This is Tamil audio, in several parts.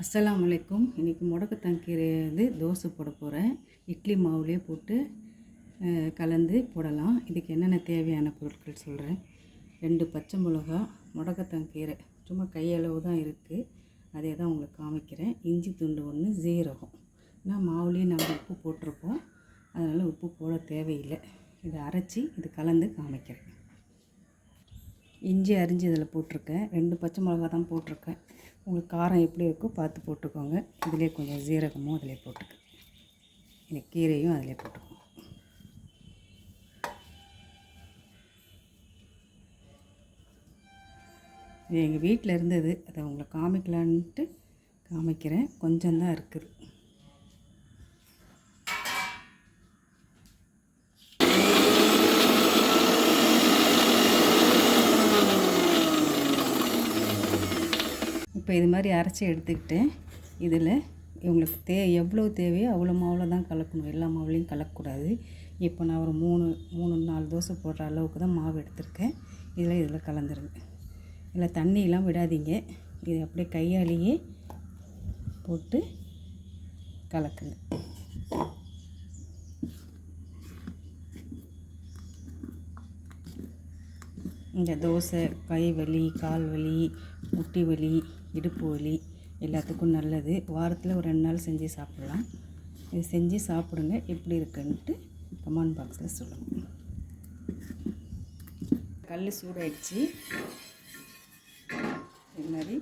அஸ்ஸலாமு அலைக்கும். இன்றைக்கி முடக்கத்தான் கீரை தோசை போட போகிறேன். இட்லி மாவுலேயே போட்டு கலந்து போடலாம். இதுக்கு என்னென்ன தேவையான பொருட்கள் சொல்கிறேன். 2 பச்சை மிளகா, முடக்கத்தான் கீரை சும்மா கையளவு தான் இருக்குது, அதே தான் உங்களுக்கு காமிக்கிறேன். இஞ்சி துண்டு 1, ஜீரகம். ஆனால் மாவுலேயே நாங்கள் உப்பு போட்டிருப்போம், அதனால் உப்பு போட தேவையில்லை. இதை அரைச்சி இது கலந்து காமிக்கிறேன். இஞ்சி அரிஞ்சு இதில் போட்டிருக்கேன். 2 பச்சை மிளகா தான் போட்டிருக்கேன். உங்களுக்கு காரம் எப்படி இருக்கோ பார்த்து போட்டுக்கோங்க. இதிலே கொஞ்சம் ஜீரகமும் அதிலே போட்டுக்கோங்க. இந்த கீரையும் அதிலே போட்டுக்கோங்க. இது எங்கள் வீட்டில் இருந்தது, அதை உங்களை காமிக்கலான்ட்டு காமிக்கிறேன். கொஞ்சம் தான் இருக்குது. இப்போ இது மாதிரி அரைச்சி எடுத்துக்கிட்டேன். இதில் இவங்களுக்கு எவ்வளோ தேவையோ அவ்வளோ மாவில் தான் கலக்கணும், எல்லா மாவுலேயும் கலக்கக்கூடாது. இப்போ நான் ஒரு 3-4 தோசை போடுற அளவுக்கு தான் மாவு எடுத்திருக்கேன். இதில் கலந்துருங்க. இதில் தண்ணியெலாம் விடாதீங்க, இது அப்படியே கையாலேயே போட்டு கலக்குங்க. இந்த தோசை கை வலி, கால் வலி, முட்டி வலி, இடுப்பு வலி எல்லாத்துக்கும் நல்லது. வாரத்தில் ஒரு 2 நாள் செஞ்சு சாப்பிட்லாம். இது செஞ்சு சாப்பிடுங்க. எப்படி இருக்குன்ட்டு கமெண்ட் பாக்ஸில் சொல்லுங்கள். கல் சூடாயிடுச்சு. இது மாதிரி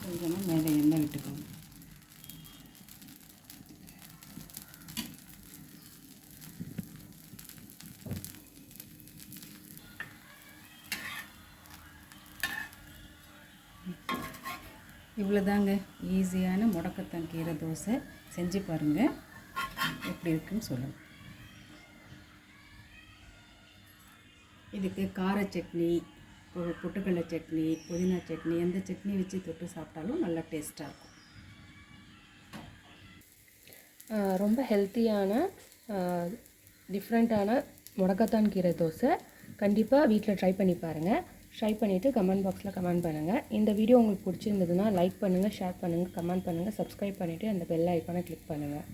கொஞ்சமாக மேலே எண்ணெய் விட்டுக்கோங்க. இவ்வளோதாங்க, ஈஸியான முடக்கத்தான் கீரை தோசை. செஞ்சு பாருங்கள், எப்படி இருக்குன்னு சொல்லுங்கள். இதுக்கு கார சட்னி, பொட்டுக்கடலை சட்னி, புதினா சட்னி, எந்த சட்னி வச்சு தொட்டு சாப்பிட்டாலும் நல்லா டேஸ்ட்டாக இருக்கும். ரொம்ப ஹெல்த்தியான டிஃப்ரெண்ட்டான முடக்கத்தான் கீரை தோசை கண்டிப்பாக வீட்டில் ட்ரை பண்ணி பாருங்கள். ட்ரை பண்ணிவிட்டு கமெண்ட் பாக்ஸில் கமெண்ட் பண்ணுங்கள். இந்த வீடியோ உங்களுக்கு பிடிச்சிருந்ததுன்னா லைக் பண்ணுங்கள், ஷேர் பண்ணுங்கள், கமெண்ட் பண்ணுங்கள், சப்ஸ்கிரைப் பண்ணிவிட்டு அந்த பெல் ஐக்கானை கிளிக் பண்ணுங்கள்.